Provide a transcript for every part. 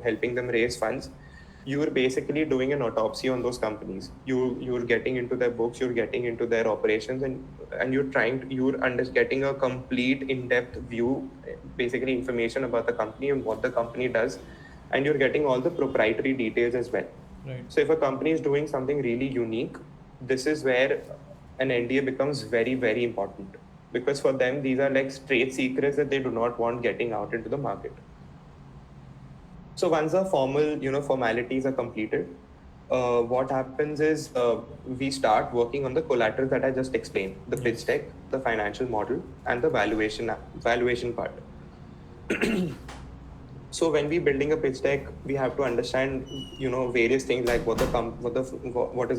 helping them raise funds, you're basically doing an autopsy on those companies. You're getting into their books, you're getting into their operations, and getting a complete in-depth view, basically information about the company and what the company does, and you're getting all the proprietary details as well. Right. So if a company is doing something really unique, this is where an NDA becomes very, very important, because for them these are like trade secrets that they do not want getting out into the market. So once the formalities are completed, what happens is we start working on the collateral that I just explained: the pitch deck, the financial model, and the valuation part. So when we building a pitch deck, we have to understand, various things like what is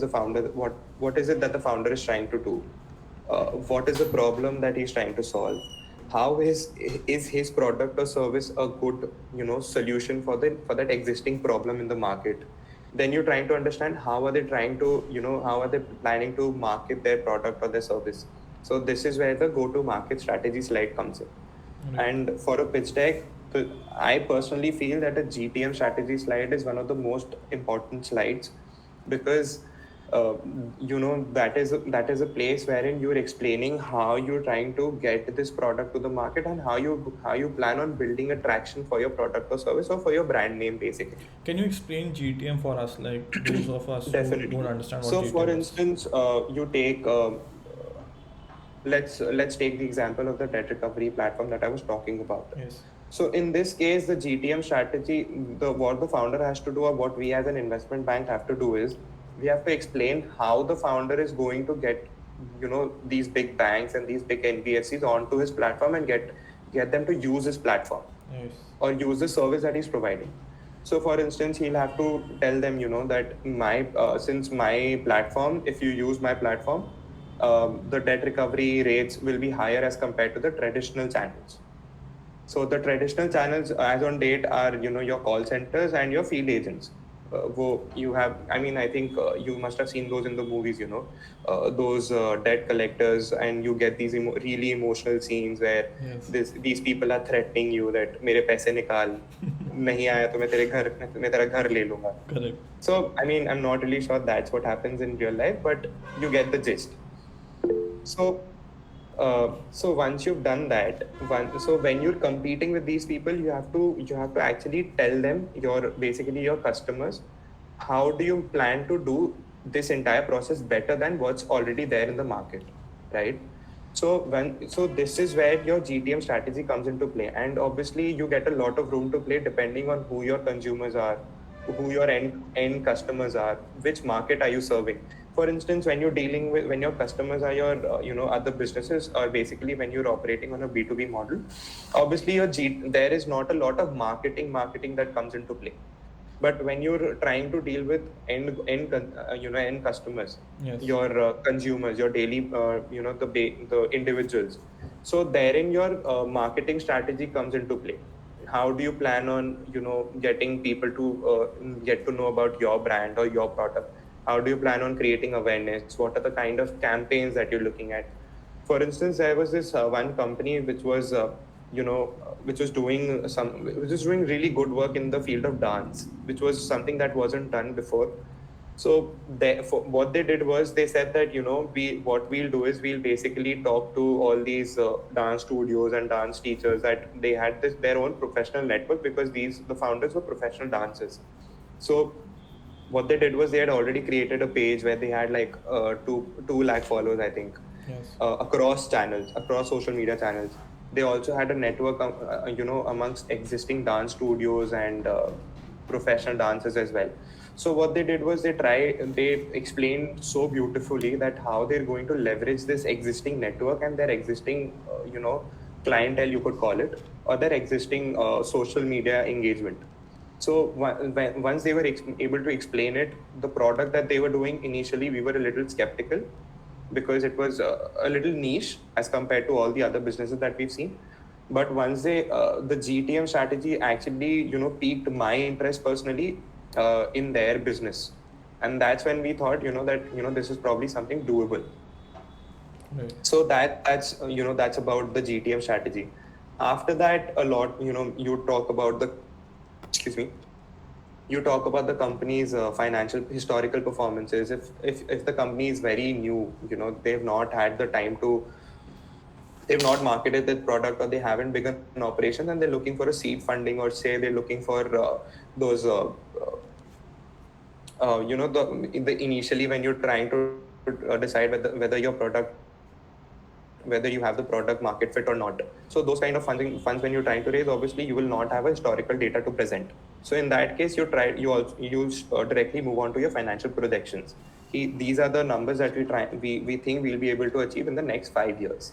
the founder, what is it that the founder is trying to do, what is the problem that he's trying to solve, how is his product or service a good solution for that existing problem in the market. Then you're trying to understand how are they trying to how are they planning to market their product or their service. So this is where the go to market strategy slide comes in. And for a pitch deck, I personally feel that a GTM strategy slide is one of the most important slides, because that is a place wherein you're explaining how you're trying to get this product to the market, and how you plan on building a traction for your product or service, or for your brand name basically. Can you explain GTM for us, like those of us who don't Definitely. understand what So for GTM is? instance, you take let's take the example of the debt recovery platform that I was talking about. Yes. So in this case, the GTM strategy, what the founder has to do, or what we as an investment bank have to do, is we have to explain how the founder is going to get these big banks and these big NBFCs onto his platform, and get them to use his platform, Yes. or use the service that he's providing. So for instance, he'll have to tell them, that since my platform, if you use my platform, the debt recovery rates will be higher as compared to the traditional channels. So the traditional channels as on date are, your call centers and your field agents. I think you must have seen those in the movies, those debt collectors, and you get these really emotional scenes where Yes. these people are threatening you that मेरे पैसे निकाल, नहीं आया तो मैं तेरा घर ले लूंगा. Correct. So, I'm not really sure that's what happens in real life, but you get the gist. So, so once you've done that, so when you're competing with these people, you have to actually tell them, your customers, how do you plan to do this entire process better than what's already there in the market, right? So this is where your GTM strategy comes into play, and obviously you get a lot of room to play depending on who your consumers are, who your end customers are, which market are you serving. For instance, when your customers are your other businesses, or basically when you're operating on a B2B model, obviously there is not a lot of marketing that comes into play. But when you're trying to deal with end customers, Yes. your consumers, your daily the individuals, so therein your marketing strategy comes into play. How do you plan on getting people to get to know about your brand or your product? How do you plan on creating awareness? What are the kind of campaigns that you're looking at? For instance, there was this one company which was which was doing really good work in the field of dance, which was something that wasn't done before. So what they did was, they said that what we'll do is, we'll basically talk to all these dance studios and dance teachers, that they had their own professional network, because the founders were professional dancers. So what they did was, they had already created a page where they had like 2 lakh followers, I think, Yes. across social media channels. They also had a network, amongst existing dance studios and professional dancers as well. So what they did was, they explained so beautifully that how they're going to leverage this existing network and their existing, clientele, you could call it, or their existing social media engagement. So once they were able to explain it, the product that they were doing initially, we were a little skeptical, because it was a little niche as compared to all the other businesses that we've seen. But once the GTM strategy actually, piqued my interest personally in their business, and that's when we thought, that this is probably something doable. Right. So that's about the GTM strategy. After that, a lot, you talk about the, excuse me. You talk about the company's financial historical performances. If the company is very new, they've not had the time to, they've not marketed their product, or they haven't begun operations, and they're looking for a seed funding, or say they're looking for those the initially when you're trying to decide whether your product, whether you have the product market fit or not. So those kind of funds when you're trying to raise, obviously you will not have a historical data to present. So in that case, directly move on to your financial projections. These are the numbers that we think we'll be able to achieve in the next 5 years.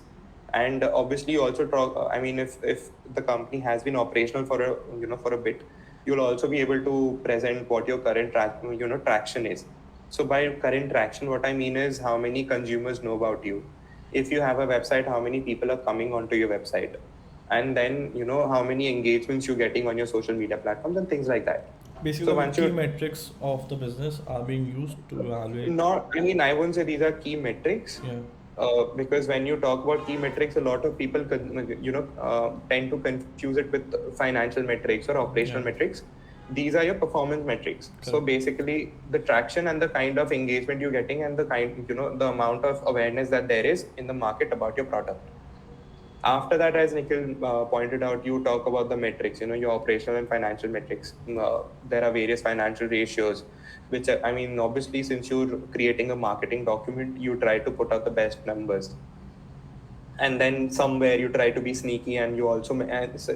And obviously you also talk, I mean, if the company has been operational for a, for a bit, you'll also be able to present what your current traction is. So by current traction, what I mean is how many consumers know about you. If you have a website, how many people are coming onto your website, and then how many engagements you're getting on your social media platforms and things like that. Basically, So the once key you metrics of the business are being used to evaluate. not, I mean, I wouldn't say these are key metrics, Yeah, because when you talk about key metrics, a lot of people tend to confuse it with financial metrics or operational yeah, metrics. These are your performance metrics. So correct. basically, the traction and the kind of engagement you're getting, and the the amount of awareness that there is in the market about your product. After that, as Nikhil pointed out, you talk about the metrics, your operational and financial metrics. There are various financial ratios, which I mean, obviously, since you're creating a marketing document, you try to put out the best numbers. And then somewhere you try to be sneaky, and you also,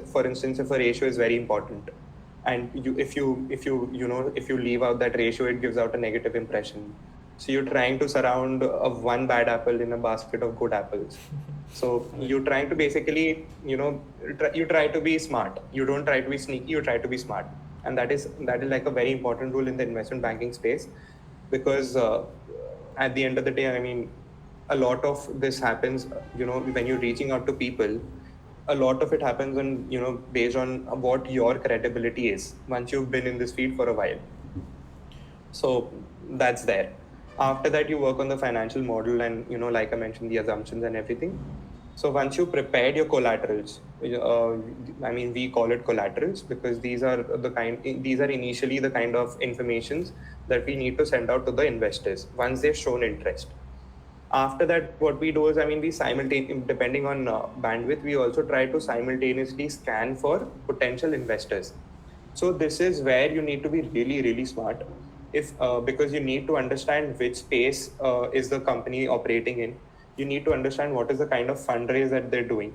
for instance, if a ratio is very important, and if you leave out that ratio, it gives out a negative impression. So you're trying to surround one bad apple in a basket of good apples. So Right. you're trying to basically, you try to be smart. You don't try to be sneaky. You try to be smart, and that is like a very important rule in the investment banking space, because at the end of the day, I mean, a lot of this happens, when you're reaching out to people. A lot of it happens on, based on what your credibility is once you've been in this field for a while. So that's there. After that, you work on the financial model, and like I mentioned, the assumptions and everything. So once you prepared your collaterals, I mean, we call it collaterals because these are initially the kind of informations that we need to send out to the investors once they've shown interest. After that, what we do is, I mean, we simultaneously, depending on bandwidth, we also try to simultaneously scan for potential investors. So this is where you need to be really, really smart, if because you need to understand which space is the company operating in. You need to understand what is the kind of fundraise that they're doing,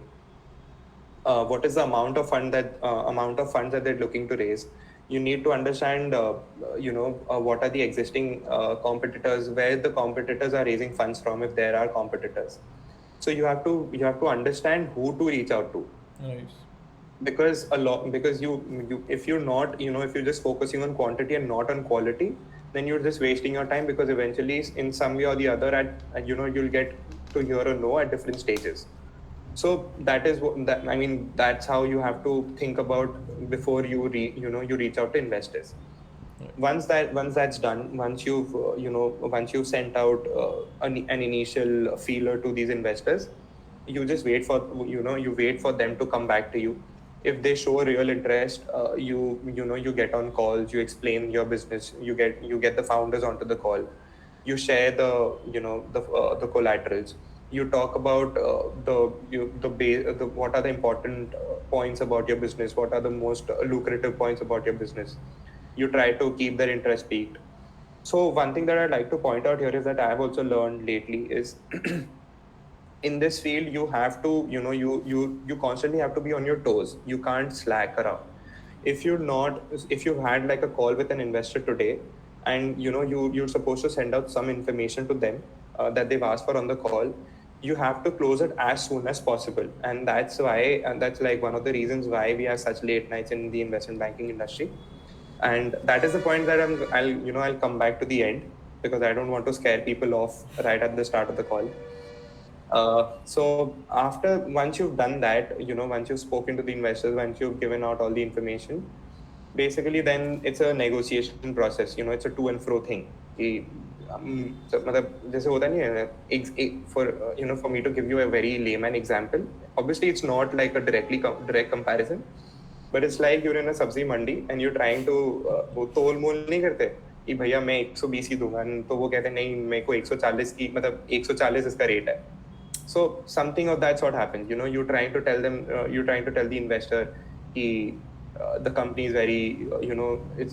what is the amount of funds that they're looking to raise. You need to understand, what are the existing competitors, where the competitors are raising funds from, if there are competitors. So you have to understand who to reach out to, Right. because you if you're not, if you're just focusing on quantity and not on quality, then you're just wasting your time, because eventually, in some way or the other, you'll get to hear a no at different stages. So that is what that I mean. That's how you have to think about before you reach out to investors. Right. Once that's done, once you've sent out an initial feeler to these investors, you just wait for them to come back to you. If they show real interest, you get on calls, you explain your business, you get the founders onto the call, you share the collaterals, you talk about what are the important points about your business, what are the most lucrative points about your business. You try to keep their interest peaked. So one thing that I'd like to point out here is that I've also learned lately is in this field you have to, you constantly have to be on your toes. You can't slack around. If you've had like a call with an investor today, and you're supposed to send out some information to them that they've asked for on the call, you have to close it as soon as possible. And that's like one of the reasons why we have such late nights in the investment banking industry. And that is the point that I'll come back to the end, because I don't want to scare people off right at the start of the call. So once you've done that, once you've spoken to the investors, once you've given out all the information, basically then it's a negotiation process. It's a to and fro thing. So, जैसे होता नहीं है, for me to give you a very layman example, obviously it's not like a direct comparison, but it's like you're in a sabzi mandi and you're trying to वो तोल मोल नहीं करते कि भैया मैं 120 ही दूंगा, तो वो कहते हैं नहीं मेरे को 140 की, मतलब 140 इसका रेट है. So something of that sort happens. You're trying to tell them, you're trying to tell the investor, कि the company is very,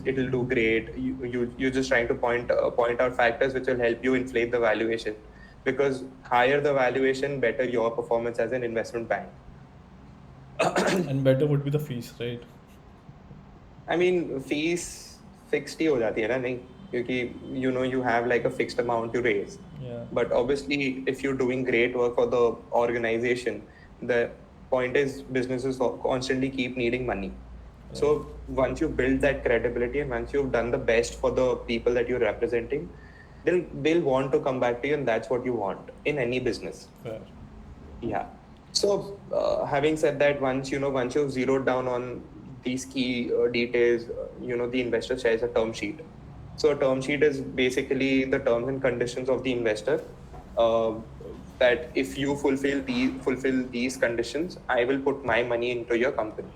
it'll do great. You're just trying to point out factors which will help you inflate the valuation, because higher the valuation, better your performance as an investment bank. And better would be the fees, right? I mean, fees fixed ही हो जाती है ना, नहीं, क्योंकि you have like a fixed amount to raise. Yeah. But obviously, if you're doing great work for the organization, the point is businesses constantly keep needing money. So once you build that credibility and once you've done the best for the people that you're representing, they'll want to come back to you, and that's what you want in any business. Fair. Yeah. So having said that, once you've zeroed down on these key details, the investor shares a term sheet. So a term sheet is basically the terms and conditions of the investor. That if you fulfill these conditions, I will put my money into your company.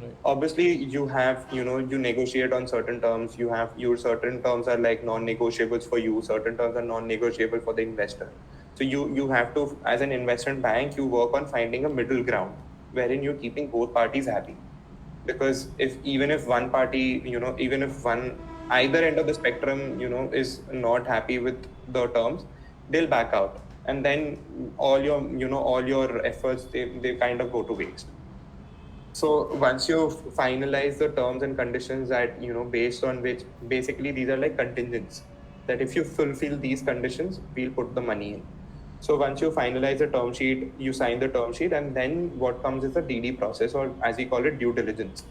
Right. Obviously, you have, you negotiate on certain terms. Your certain terms are like non-negotiables for you. Certain terms are non-negotiable for the investor. So you have to, as an investment bank, you work on finding a middle ground wherein you're keeping both parties happy. Because even if one party, even if either end of the spectrum, is not happy with the terms, they'll back out, and then all your efforts, they kind of go to waste. So once you finalize the terms and conditions that, based on which, basically these are like contingents, that if you fulfill these conditions, we'll put the money in. So once you finalize the term sheet, you sign the term sheet, and then what comes is the DD process, or as we call it, due diligence.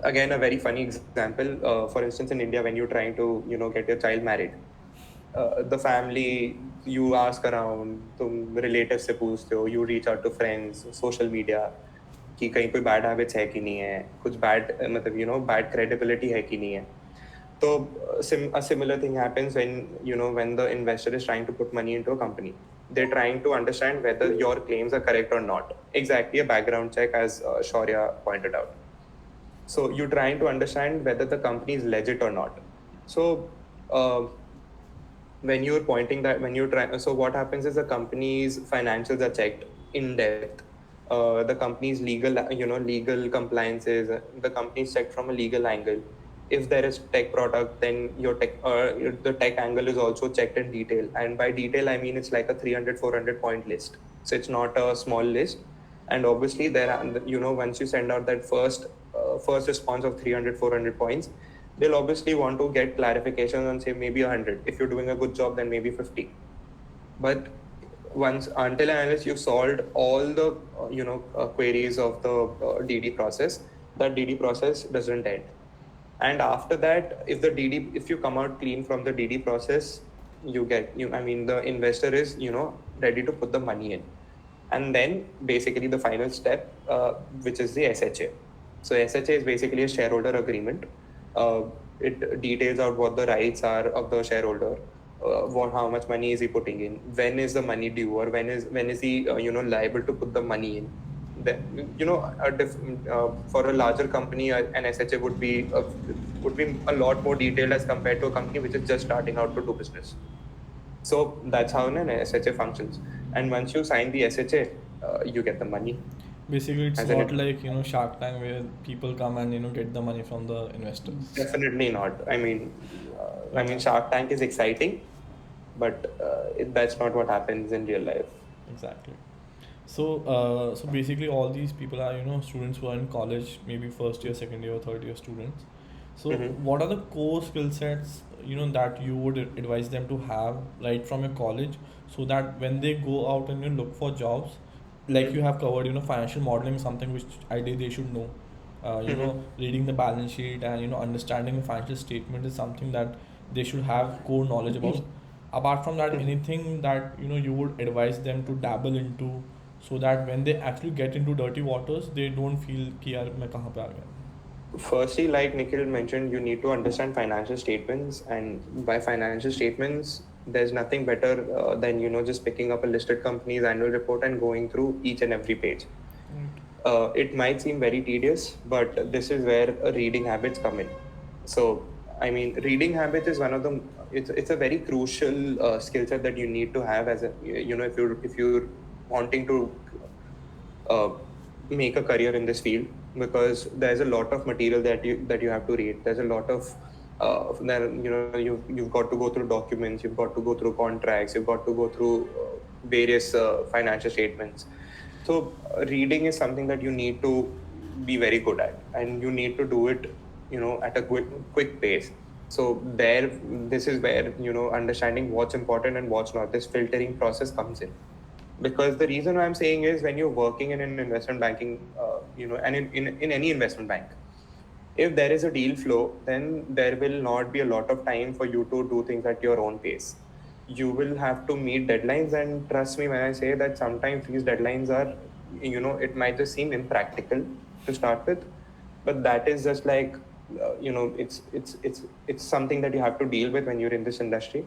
Again, a very funny example. For instance, in India, when you're trying to, get your child married, the family, you ask around, तुम relatives से पूछते हो, you reach out to friends, social media, कि कहीं कोई bad habits है कि नहीं है, कुछ bad, मतलब bad credibility है कि नहीं है. So a similar thing happens when the investor is trying to put money into a company. They're trying to understand whether your claims are correct or not. Exactly, a background check, as Shaurya pointed out. So you're trying to understand whether the company is legit or not. So when you're pointing that, when you're trying, so what happens is the company's financials are checked in depth. The company's legal compliances, the company's checked from a legal angle. If there is tech product, then the tech angle is also checked in detail. And by detail, I mean it's like a 300, 400 point list. So it's not a small list. And obviously there are, once you send out that first response of 300, 400 points, they'll obviously want to get clarification on, say, maybe 100. If you're doing a good job, then maybe 50. But until and unless you've solved all the queries of the DD process, that DD process doesn't end. And after that, if you come out clean from the DD process, the investor is ready to put the money in. And then basically the final step, which is the SHA. So SHA is basically a shareholder agreement. It details out what the rights are of the shareholder, how much money is he putting in, when is the money due, or when is he liable to put the money in. For a larger company, an SHA would be a lot more detailed as compared to a company which is just starting out to do business. So that's how an SHA functions. And once you sign the SHA, you get the money. Basically, it's not like Shark Tank, where people come and get the money from the investors. Definitely not. I mean, Shark Tank is exciting, but that's not what happens in real life. Exactly. So basically, all these people are students who are in college, maybe first year, second year, or third year students. So what are the core skill sets that you would advise them to have right from your college, so that when they go out and look for jobs, like you have covered, financial modeling is something which ideally they should know. Reading the balance sheet and understanding the financial statement is something that they should have core knowledge about. Apart from that, anything that you would advise them to dabble into, so that when they actually get into dirty waters, they don't feel कि यार मैं कहाँ पे आ गया. Firstly, like Nikhil mentioned, you need to understand financial statements, and by financial statements, there's nothing better than just picking up a listed company's annual report and going through each and every page. It might seem very tedious, but this is where reading habits come in. So, I mean, reading habits is one of the it's a very crucial skill set that you need to have as a if you're wanting to uh, make a career in this field, because there's a lot of material that you have to read. There's a lot of then you've got to go through documents, you've got to go through contracts, you've got to go through various financial statements. So reading is something that you need to be very good at, and you need to do it, at a quick pace. So this is where understanding what's important and what's not. This filtering process comes in, because the reason why I'm saying is when you're working in an investment banking, and in any investment bank, if there is a deal flow, then there will not be a lot of time for you to do things at your own pace. You will have to meet deadlines, and trust me when I say that sometimes these deadlines are, it might just seem impractical to start with, but that is just like, it's something that you have to deal with when you're in this industry.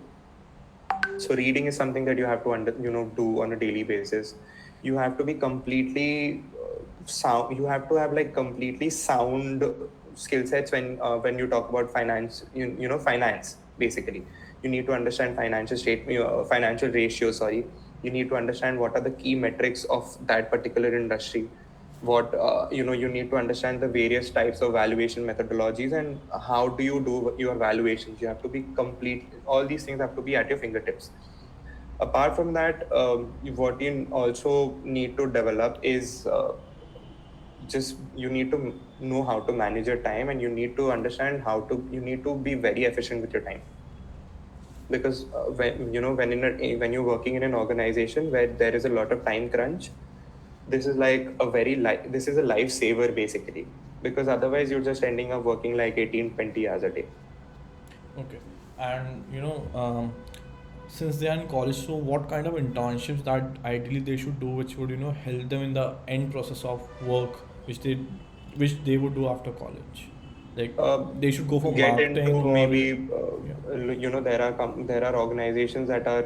So reading is something that you have to do on a daily basis. You have to be completely sound. You have to have like completely sound skill sets when you talk about finance. Finance basically. You need to understand financial ratios. Sorry, you need to understand what are the key metrics of that particular industry. What you need to understand the various types of valuation methodologies, and how do you do your valuations. You have to be complete. All these things have to be at your fingertips. Apart from that, what you also need to develop is just you need to know how to manage your time, and you need to understand you need to be very efficient with your time. Because when you're working in an organization where there is a lot of time crunch, this is like this is a lifesaver basically, because otherwise you're just ending up working like 18-20 hours a day. Okay. And since they are in college, so what kind of internships that ideally they should do, which would help them in the end process of work, which they would do after college? Like uh, they should go for get marketing into or maybe yeah. there are organizations that are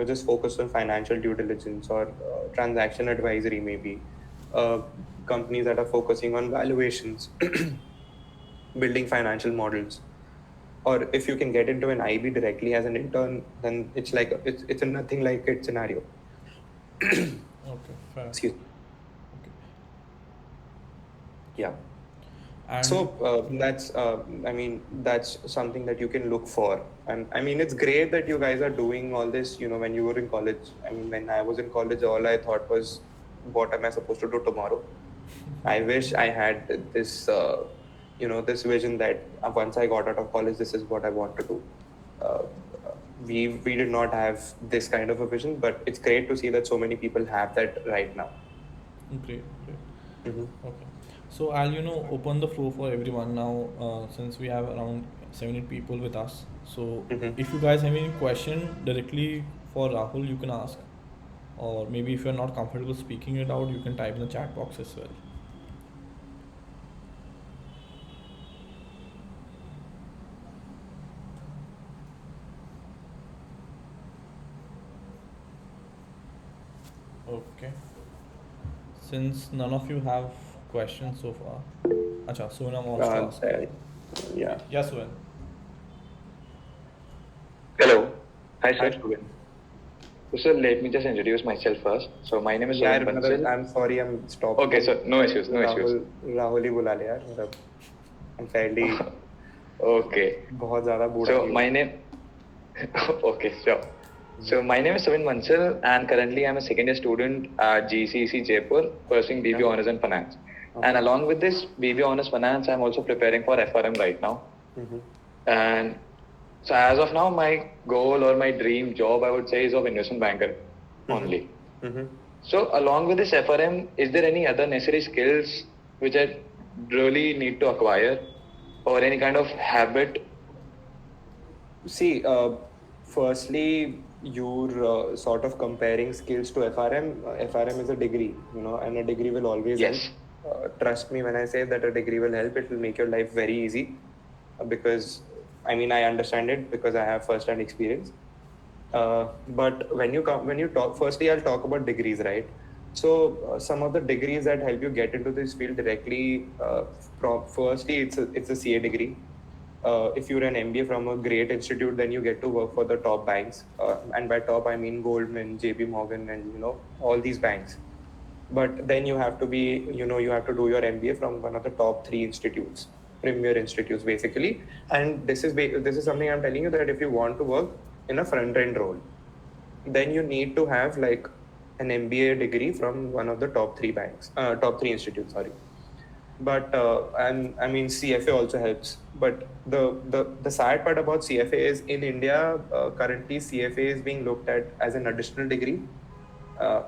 just focused on financial due diligence or transaction advisory, maybe uh, companies that are focusing on valuations, building financial models. Or if you can get into an IB directly as an intern, then it's a nothing like it scenario. Okay, fair. Excuse me. Okay. Yeah. So And yeah. that's something that you can look for. And I mean, it's great that you guys are doing all this, when you were in college. I mean, when I was in college, all I thought was, what am I supposed to do tomorrow? I wish I had this vision that once I got out of college, this is what I want to do. Uh, we did not have this kind of a vision, but it's great to see that so many people have that right now. Great, great. Mm-hmm. Okay. So I'll open the floor for everyone now, since we have around 7 8 people with us. So Mm-hmm. if you guys have any question directly for Rahul, you can ask, or maybe if you're not comfortable speaking it out, you can type in the chat box as well. Okay. Since none of you have questions so far, acha, Sonam wants to ask. Yeah. Yeah, Suvan. Hello. Hi, Hi, sir. Shubin. So, sir, let me just introduce myself first. So, my name is यार Sohan मतलब Bansal. I'm sorry, I'm stopped. Okay, sir. No issues. No issues. Rahul ही बुला ले यार, मतलब I'm fairly Okay. बहुत ज़्यादा बूढ़ा So, ही हूँ. my name. Okay, sure. So, my name is Sohan Bansal, and currently I'm a second year student at GCC Jaipur, pursuing BB Okay. Honors in Finance. Okay. And along with this BB Honors Finance, I'm also preparing for FRM right now. Mm-hmm. And so, as of now, my goal or my dream job, I would say, is of investment banker only. Mm-hmm. So, along with this FRM, is there any other necessary skills which I really need to acquire, or any kind of habit? See, firstly, you're sort of comparing skills to FRM. FRM is a degree, and a degree will always help. Yes. Trust me when I say that a degree will help. It will make your life very easy, because I mean I understand it because I have first-hand experience. But when you talk, firstly, I'll talk about degrees, right? Some of the degrees that help you get into this field directly, firstly, it's a CA degree. If you're an MBA from a great institute, then you get to work for the top banks, and by top I mean Goldman, JP Morgan, and all these banks. But then you have to you have to do your MBA from one of the top three institutes, premier institutes basically. And this is something I'm telling you, that if you want to work in a front end role, then you need to have like an MBA degree from one of the top three institutes. Sorry, but and I mean CFA also helps. But the sad part about CFA is in India currently CFA is being looked at as an additional degree.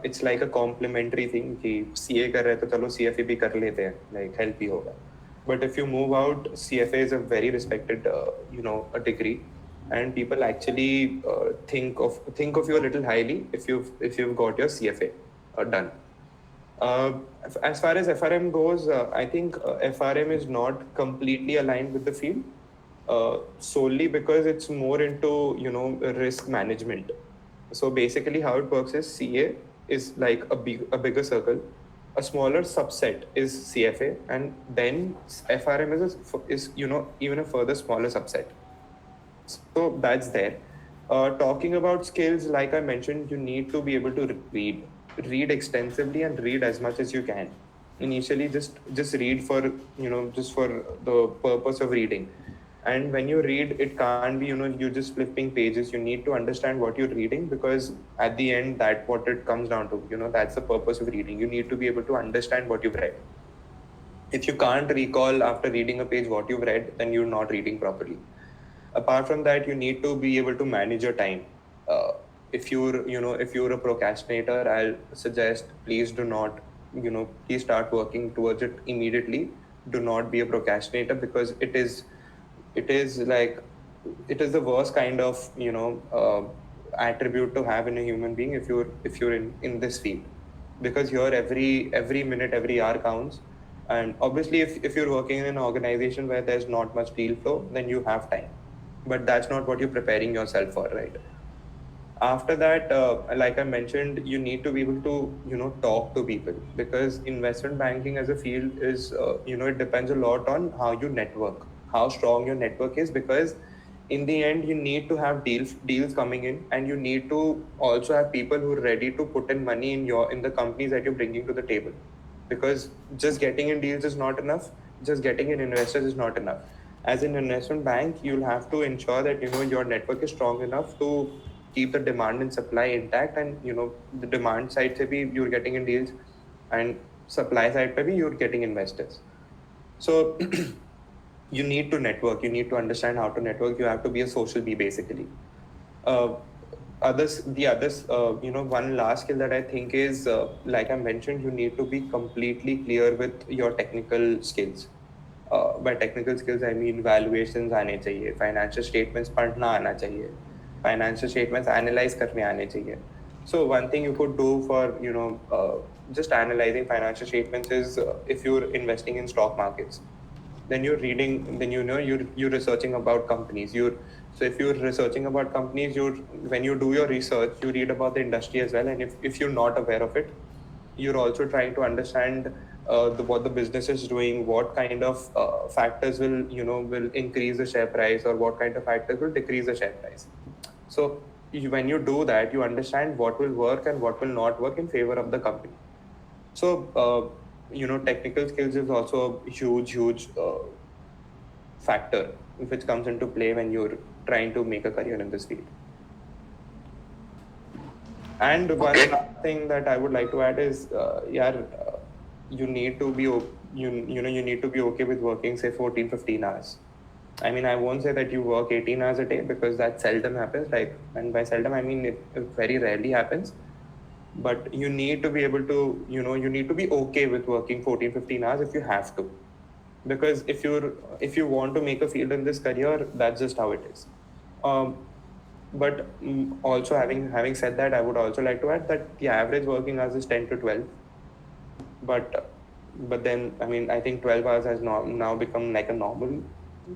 It's like a complementary thing कि CA कर रहे हैं तो चलो CFA भी कर लेते हैं, like help ही होगा. But if you move out, CFA is a very respected a degree, and people actually think of you a little highly if you've got your CFA done. Uh, as far as FRM goes, I think FRM is not completely aligned with the field, solely because it's more into risk management. So basically, how it works is CA is like a bigger circle, a smaller subset is CFA, and then FRM is even a further smaller subset. So that's there. Talking about skills, like I mentioned, you need to be able to read extensively and read as much as you can. Initially, just read for just for the purpose of reading. And when you read, it can't be you're just flipping pages. You need to understand what you're reading, because at the end, that what it comes down to. That's the purpose of reading. You need to be able to understand what you've read. If you can't recall after reading a page what you've read, then you're not reading properly. Apart from that, you need to be able to manage your time. If you're a procrastinator, I'll suggest, please do not please start working towards it immediately. Do not be a procrastinator, because it is the worst kind of attribute to have in a human being if you're in this field, because here every minute, every hour counts. And obviously, if you're working in an organization where there's not much deal flow, then you have time, but that's not what you're preparing yourself for, right? After that, like I mentioned, you need to be able to talk to people, because investment banking as a field is it depends a lot on how you network, how strong your network is, because in the end you need to have deals coming in, and you need to also have people who are ready to put in money in the companies that you're bringing to the table, because just getting in deals is not enough, just getting in investors is not enough. As an investment bank, you'll have to ensure that your network is strong enough to keep the demand and supply intact, and the demand side se bhi you're getting in deals, and supply side pe bhi you're getting investors. So you need to network, you need to understand how to network, you have to be a social bee basically. uh, One last skill that I think is, like I mentioned, you need to be completely clear with your technical skills. By technical skills I mean valuations आने चाहिए, financial statements पढ़ना आना चाहिए, financial statements analyze करने आने चाहिए. So one thing you could do for just analyzing financial statements is, if you're investing in stock markets, then you're reading, then you're researching about companies. So if you're researching about companies, when you do your research, you read about the industry as well. And if you're not aware of it, you're also trying to understand what the business is doing, what kind of factors will increase the share price, or what kind of factors will decrease the share price. So when you do that, you understand what will work and what will not work in favor of the company. So technical skills is also a huge factor which comes into play when you're trying to make a career in this field. And one thing that I would like to add is, you need to be you need to be okay with working say 14-15 hours. I mean, I won't say that you work 18 hours a day, because that seldom happens. And by seldom I mean it very rarely happens. But you need to be able to you need to be okay with working 14-15 hours if you have to, because if you want to make a field in this career, that's just how it is. But also, having said that, I would also like to add that the average working hours is 10 to 12. But then, I mean, I think 12 hours has now become like a normal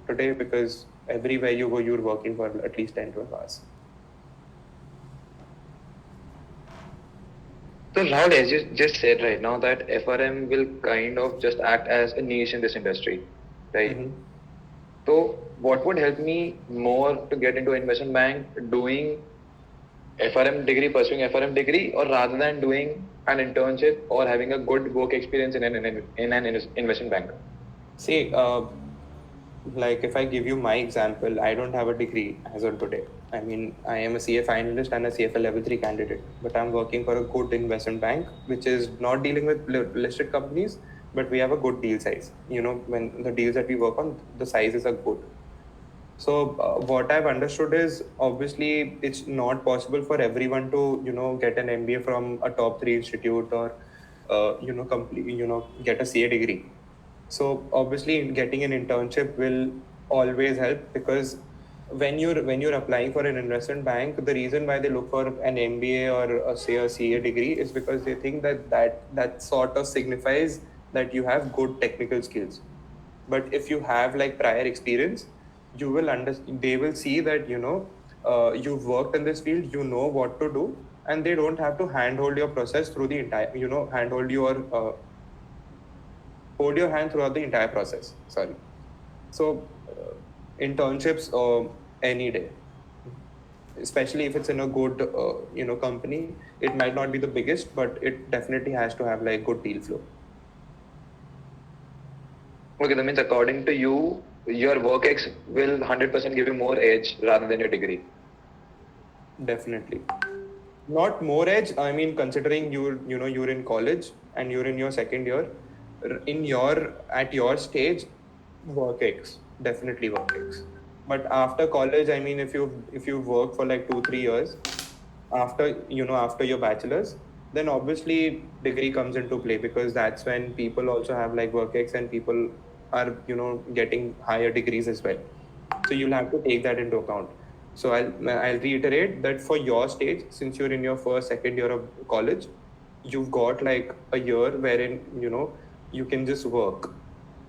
today, because everywhere you go, you're working for at least 10-12 hours. So Rahul, as you just said right now, that FRM will kind of just act as a niche in this industry, right? Mm-hmm. So what would help me more to get into investment bank, doing FRM degree, pursuing FRM degree, or rather than doing an internship or having a good work experience in an investment bank? See, like if I give you my example, I don't have a degree as on today. I mean, I am a CA finalist and a CFA level 3 candidate, but I'm working for a good investment bank, which is not dealing with listed companies, but we have a good deal size. When the deals that we work on, the sizes are good. So what I've understood is obviously it's not possible for everyone to get an MBA from a top three institute or complete get a CA degree. So obviously getting an internship will always help because when you're applying for an investment bank, the reason why they look for an MBA or say a CA degree is because they think that sort of signifies that you have good technical skills. But if you have like prior experience, you will they will see that you've worked in this field, you know what to do, and they don't have to handhold your process through the entire handhold your hold your hand throughout the entire process. Sorry. So internships any day, especially if it's in a good company. It might not be the biggest, but it definitely has to have like good deal flow. Okay, that means according to you, your work ex will 100% give you more edge rather than your degree. Definitely. Not more edge. I mean, considering you're in college and you're in your second year, in your at your stage, work X definitely work X. But after college, I mean, if you work for like 2 3 years after after your bachelor's, then obviously degree comes into play because that's when people also have like work X and people are getting higher degrees as well. So you'll have to take that into account. So I'll reiterate that for your stage, since you're in your first second year of college, you've got like a year wherein you can just work.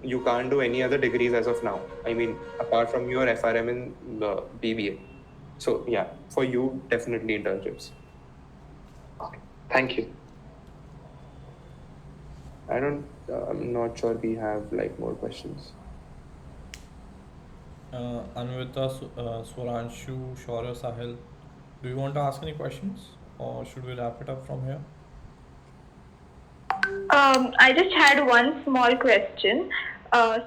You can't do any other degrees as of now. I mean, apart from your FRM and the BBA. So yeah, for you, definitely internships. Okay, thank you. I'm not sure we have like more questions. Anvita, Swanshu, Shaurya, Sahil, do you want to ask any questions or should we wrap it up from here? I just had one small question.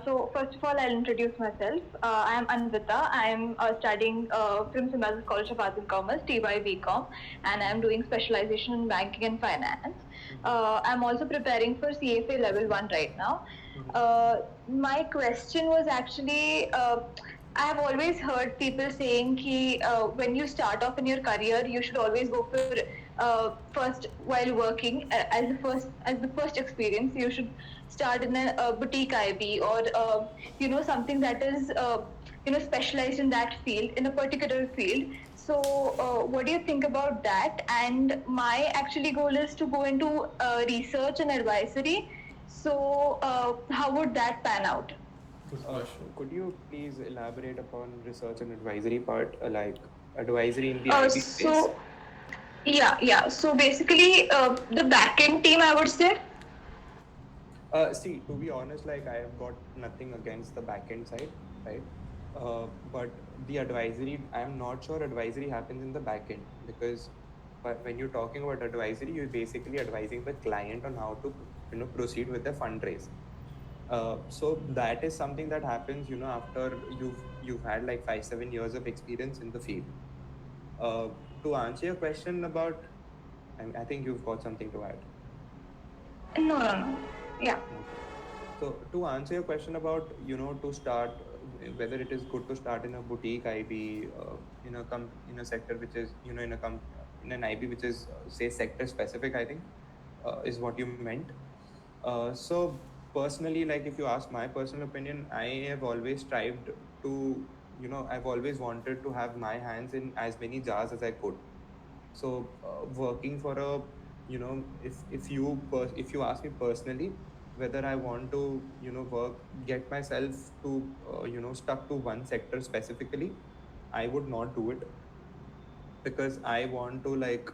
So first of all, I'll introduce myself. I am Anvita. I am studying from Symbiosis College of Arts and Commerce, TY BCom, and I am doing specialization in banking and finance. I'm also preparing for CFA level 1 right now. My question was actually, I have always heard people saying that when you start off in your career, you should always go for first while working as the first experience. You should start in a boutique IB or something that is specialized in that field, in a particular field. So, what do you think about that? And my actually goal is to go into research and advisory. So, how would that pan out? Good question. Could you please elaborate upon research and advisory part, like advisory in the Uh, IB space? so, yeah. So basically, the backend team, I would say. See, to be honest, like I have got nothing against the backend side, right? But the advisory, I am not sure advisory happens in the backend because, but when you're talking about advisory, you're basically advising the client on how to, proceed with the fundraise. So that is something that happens, after you've had like 5 7 years of experience in the field. Uh, to answer your question about, I think you've got something to add. No. Yeah. Okay. So to answer your question about to start whether it is good to start in a boutique IB in a sector which is in an IB which is say sector specific, I think is what you meant. So personally, like if you ask my personal opinion, I have always strived to I've always wanted to have my hands in as many jars as I could. So working for a if you ask me personally whether I want to work get myself to stuck to one sector specifically, I would not do it because I want to, like,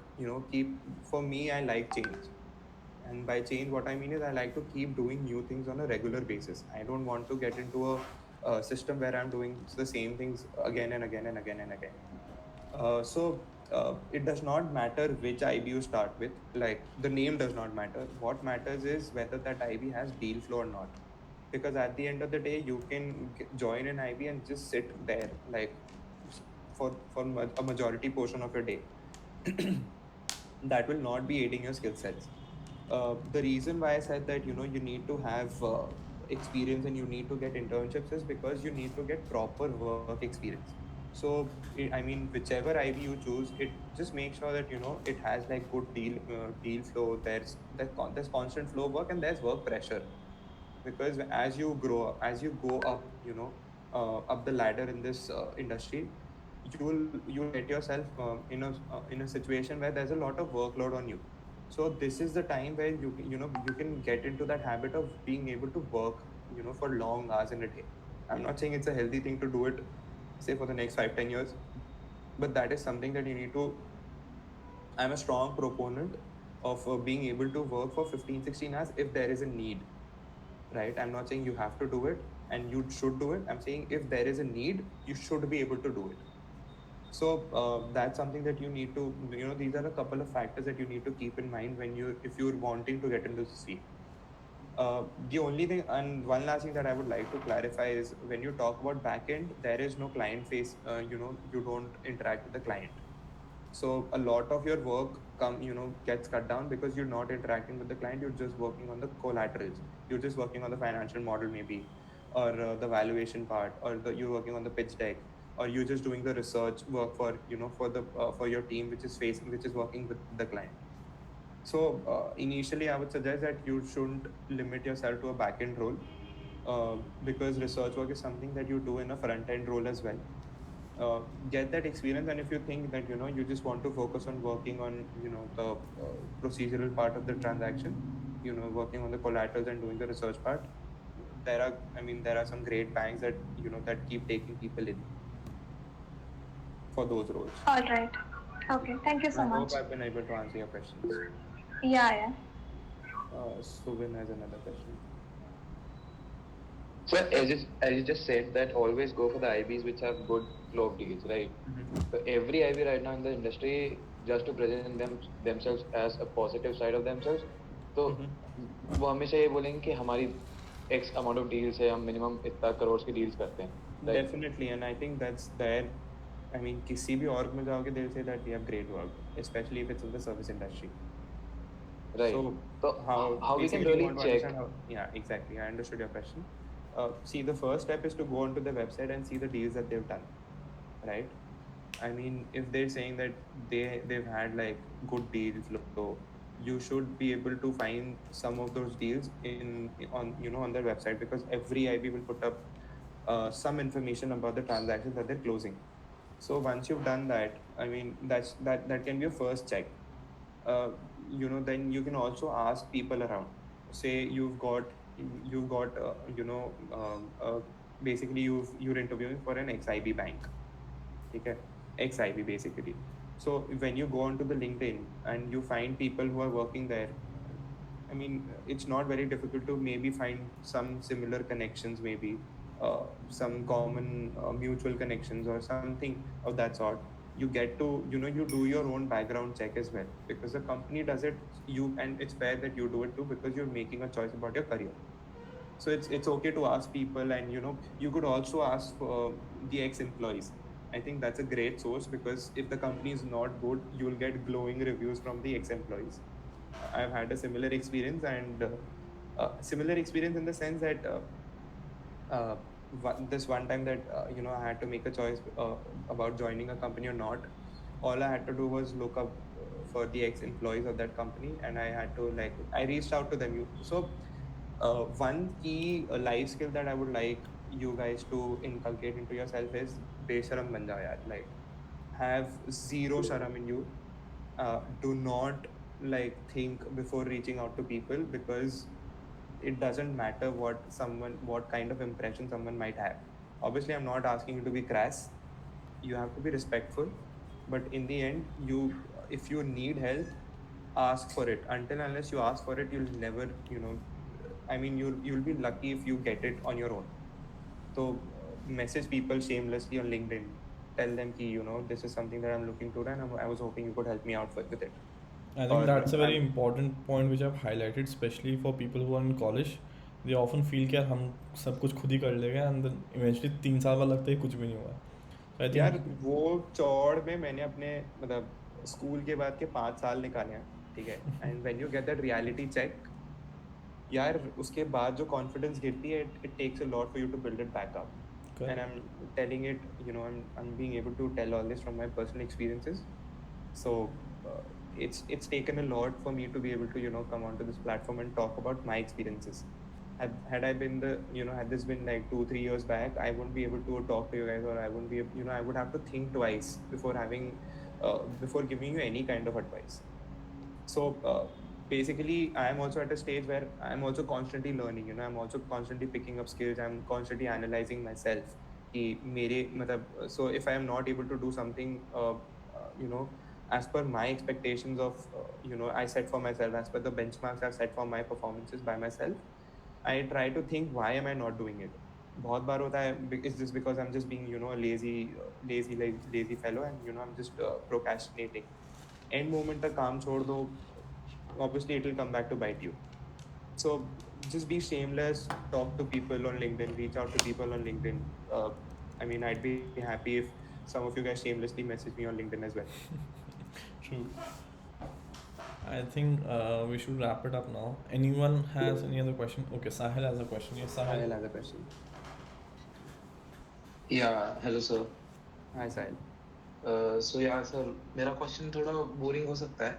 keep, for me, I like change. And by change, what I mean is I like to keep doing new things on a regular basis. I don't want to get into a system where I'm doing the same things again and again and again and again. So it does not matter which IB you start with. Like, the name does not matter. What matters is whether that IB has deal flow or not. Because at the end of the day, you can join an IB and just sit there, like, for a majority portion of your day. That will not be aiding your skill sets. The reason why I said that, you need to have experience and you need to get internships is because you need to get proper work experience. So I mean, whichever IB you choose, it just make sure that, it has like good deal flow. There's constant flow of work, and there's work pressure. Because as you grow up, as you go up, up the ladder in this industry, you'll get yourself in a situation where there's a lot of workload on you. So this is the time where you can get into that habit of being able to work, for long hours in a day. I'm not saying it's a healthy thing to do it, say, for the next 5-10 years, but that is something that you need to. I'm a strong proponent of being able to work for 15-16 hours if there is a need, right? I'm not saying you have to do it and you should do it. I'm saying if there is a need, you should be able to do it. So that's something that you need to, these are a couple of factors that you need to keep in mind when if you're wanting to get into this field. The only thing, and one last thing that I would like to clarify is, when you talk about backend, there is no client face. You don't interact with the client. So a lot of your work gets cut down because you're not interacting with the client. You're just working on the collaterals. You're just working on the financial model, maybe, or the valuation part, or you're working on the pitch deck, or you're just doing the research work for, for your team, which is working with the client. So initially, I would suggest that you shouldn't limit yourself to a back-end role, because research work is something that you do in a front-end role as well. Get that experience, and if you think that, you just want to focus on working on, the procedural part of the transaction, working on the collaterals and doing the research part, there are some great banks that, that keep taking people in for those roles. All right. Okay. Thank you so I hope much. I've been able to answer your questions. Yeah, yeah. Suvin has another question. So as you just said that always go for the IBs which have good flow of deals, right? So every IB right now in the industry just to present themselves as a positive side of themselves. तो वो हमेशा ये बोलेंगे कि हमारी X amount of deals है, हम minimum इतना करोड़ की deals करते हैं, right? Definitely, and I think that's there. I mean, किसी भी org में जाओगे, they'll say that we have great work, especially if it's in the service industry. Right. So So how we can basically, you really want to check? understand how? Yeah, exactly. I understood your question. See, the first step is to go onto the website and see the deals that they've done, right? I mean, if they're saying that they've had like good deal flow, you should be able to find some of those deals on their website, because every IB will put up some information about the transactions that they're closing. So once you've done that, I mean, that can be a first check. Then you can also ask people around. Say you've got basically you're interviewing for an XIB bank. Okay, XIB basically. So when you go onto the LinkedIn and you find people who are working there, I mean, it's not very difficult to maybe find some similar connections, maybe some common mutual connections or something of that sort. You get to, you do your own background check as well, because the company does it. And it's fair that you do it too, because you're making a choice about your career. So it's okay to ask people, and you could also ask for the ex-employees. I think that's a great source, because if the company is not good, you'll get glowing reviews from the ex-employees. I've had a similar experience, and similar experience in the sense that uh, this one time that I had to make a choice about joining a company or not. All I had to do was look up for the ex-employees of that company, and I had to, like, I reached out to them. So one key life skill that I would like you guys to inculcate into yourself is besharam ban jao yaar. Like, have zero sharam in you. Do not, like, think before reaching out to people, because it doesn't matter what kind of impression someone might have. Obviously, I'm not asking you to be crass. You have to be respectful, but in the end, if you need help, ask for it. Until unless you ask for it, you'll never, I mean, you'll be lucky if you get it on your own. So message people shamelessly on LinkedIn. Tell them ki, this is something that I'm looking to do, and I was hoping you could help me out with it. I think Or that's a very important point which I've highlighted, especially for people who are in college. They often feel कि यार हम सब कुछ खुद ही कर लेंगे and then eventually 3 साल बाद लगता है कुछ भी नहीं हुआ. So I यार think वो चौड़ में मैंने अपने मतलब स्कूल के बाद के 5 साल निकाले हैं, ठीक है. And when you get that reality check, यार उसके बाद जो कॉन्फिडेंस गिरती है, it takes a lot for you to build it back up. And I am telling it, I'm being able to tell all this from my personal experiences. So it's taken a lot for me to be able to come onto this platform and talk about my experiences. Had I been had this been like 2-3 years back, I wouldn't be able to talk to you guys, or I wouldn't be I would have to think twice before having before giving you any kind of advice. So basically, I am also at a stage where I'm also constantly learning. I'm also constantly picking up skills. I'm constantly analyzing myself कि मेरे मतलब, so if I am not able to do something as per my expectations of I set for myself, as per the benchmarks I've set for my performances by myself, I try to think why am I not doing it. बहुत बार होता है, is this because I'm just being a lazy fellow, and I'm just procrastinating. End moment तक काम छोड़ दो, obviously it will come back to bite you. So just be shameless, talk to people on LinkedIn, reach out to people on LinkedIn. I mean, I'd be happy if some of you guys shamelessly message me on LinkedIn as well. true. I think we should wrap it up now. Anyone has any other question? Okay, Sahil has a question. Yes, Sahil. Sahil has a question. Yeah, hello sir. Hi, Sahil. So yeah, sir, मेरा question थोड़ा boring हो सकता है.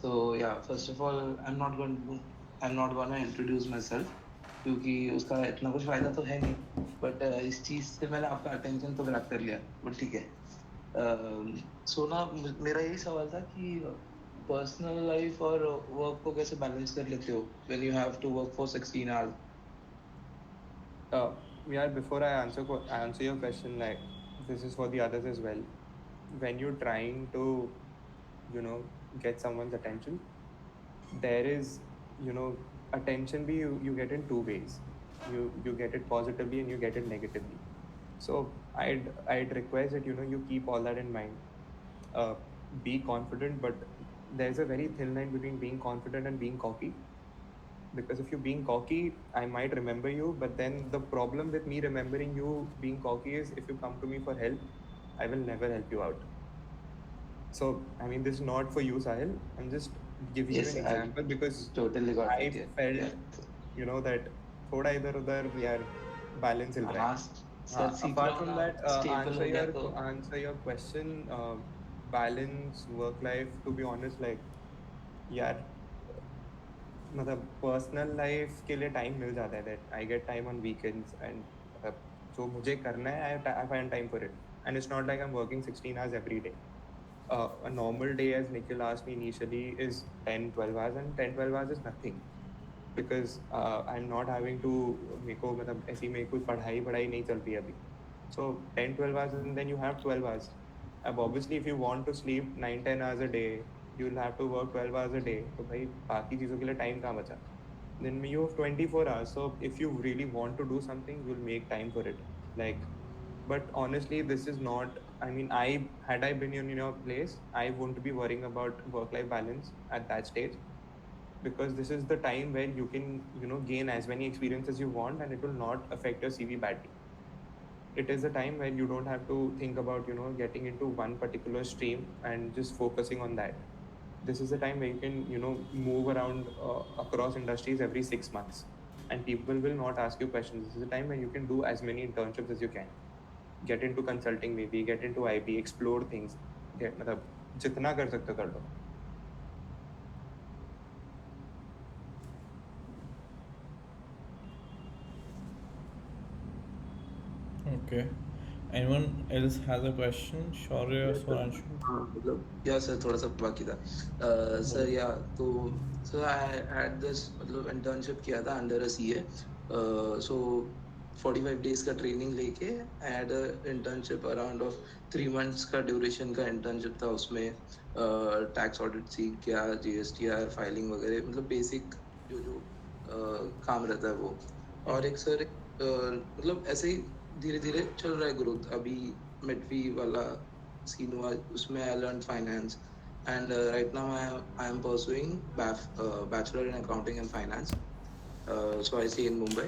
So yeah, first of all, I'm not going to introduce myself क्योंकि उसका इतना कुछ फायदा तो है नहीं. But इस चीज से मैंने आपका attention तो grab कर लिया. But ठीक है. So ना मेरा यही सवाल था कि पर्सनल लाइफ और वर्क को कैसे बैलेंस कर लेते हो when you have to work for 16 hours? Yeah, before I answer your question, like this is for the others as well. When you're trying to, get someone's attention, there is, attention be you get in two ways. You get it positively and you get it negatively. So I'd request that you keep all that in mind. Be confident, but there's a very thin line between being confident and being cocky. Because if you're being cocky, I might remember you, but then the problem with me remembering you being cocky is if you come to me for help, I will never help you out. So I mean, this is not for you, Sahil. I'm just giving Yes, you an example because totally got I it. Yeah. felt Yeah. that थोड़ा इधर उधर यार balance हिल रहा है. हाँ, sir सीख Apart रहा हूँ from ना, that, stable हो गया तो answer your question. Balance work life. To be honest, like यार मतलब पर्सनल लाइफ के लिए टाइम मिल जाता है. That I get time on weekends, and मतलब जो मुझे करना है I find time for it. And it's not like I am working 16 hours every day. A normal day, as Nikhil asked me initially, is 10-12 hours, and 10-12 hours is nothing because I'm not having to मेरे को मतलब ऐसी मेरी कोई पढ़ाई नहीं चल रही है अभी. So 10-12 hours, and then you have 12 hours. अब obviously if you want to sleep 9-10 hours a day, you'll have to work 12 hours a day. तो भाई बाकी चीज़ों के लिए टाइम कहाँ बचा? Then you have 24 hours. So if you really want to do something, you'll make time for it. Like, but honestly, this is not. I mean, had I been in your place, I wouldn't be worrying about work-life balance at that stage, because this is the time where you can gain as many experiences you want, and it will not affect your CV badly. It is a time where you don't have to think about getting into one particular stream and just focusing on that. This is a time where you can move around across industries every 6 months, and people will not ask you questions. This is a time where you can do as many internships as you can, get into consulting, maybe get into IB, explore things. मतलब जितना कर सकते हो कर लो. Okay. Anyone else has a question? Shaurya, Swanshu? हाँ मतलब या sir थोड़ा सा बाकी था. सर या तो सर आई हैड दिस मतलब इंटर्नशिप किया था under a CA. So 45 days का ट्रेनिंग लेके I had a internship around of 3 months का ड्यूरेशन का इंटर्नशिप था. उसमें टैक्स ऑडिट सीख गया, जीएसटीआर फाइलिंग वगैरह, मतलब बेसिक जो जो काम रहता है वो. और एक सर मतलब ऐसे ही धीरे धीरे चल रहा है ग्रोथ. अभी मिडवी वाला सीन हुआ, उसमें I learn finance. And right now I am pursuing bachelor in accounting and finance. So I stay in Mumbai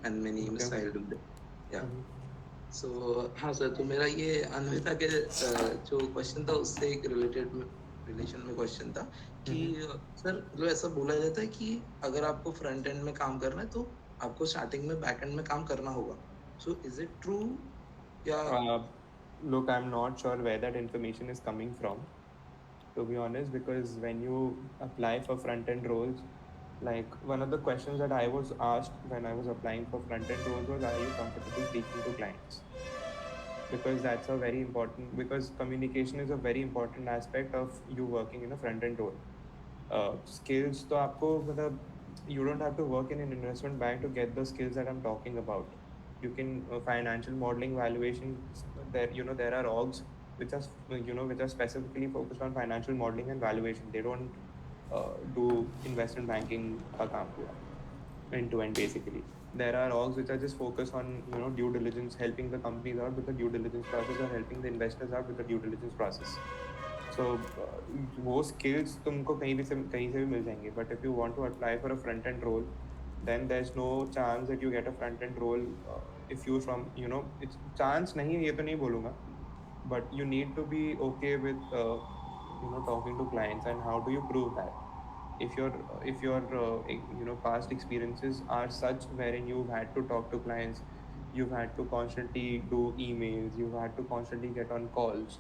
and many Okay. missile do that. Yeah. Mhm. So हाँ सर, तो मेरा ये अन्विता के जो क्वेश्चन था उससे एक रिलेशन में क्वेश्चन था कि सर मतलब ऐसा बोला जाता है कि अगर आपको फ्रंट एंड में काम करना है तो आपको स्टार्टिंग में बैक एंड में काम करना होगा. सो इज इट ट्रू या? Uh, Look, I'm not sure where that information is coming from, to be honest, because when you apply for front end roles, like one of the questions that I was asked when I was applying for front end roles was, are you comfortable speaking to clients? Because that's a very important, because communication is a very important aspect of you working in a front end role. Skills तो आपको मतलब you don't have to work in an investment bank to get the skills that I'm talking about. You can financial modeling, valuation. There there are orgs which are which are specifically focused on financial modeling and valuation. They don't do investment banking का काम पूरा end to end basically. There are orgs which are just focused on due diligence, helping the companies out with the due diligence process or helping the investors out with the due diligence process. So वो skills तुमको कहीं से भी मिल जाएंगे. But if you want to apply for a front end role, then there's no chance that you get a front end role if you from it's chance नहीं है, ये तो नहीं बोलूँगा, but you need to be okay with talking to clients. And how do you prove that? If your past experiences are such wherein you've had to talk to clients, you've had to constantly do emails, you've had to constantly get on calls,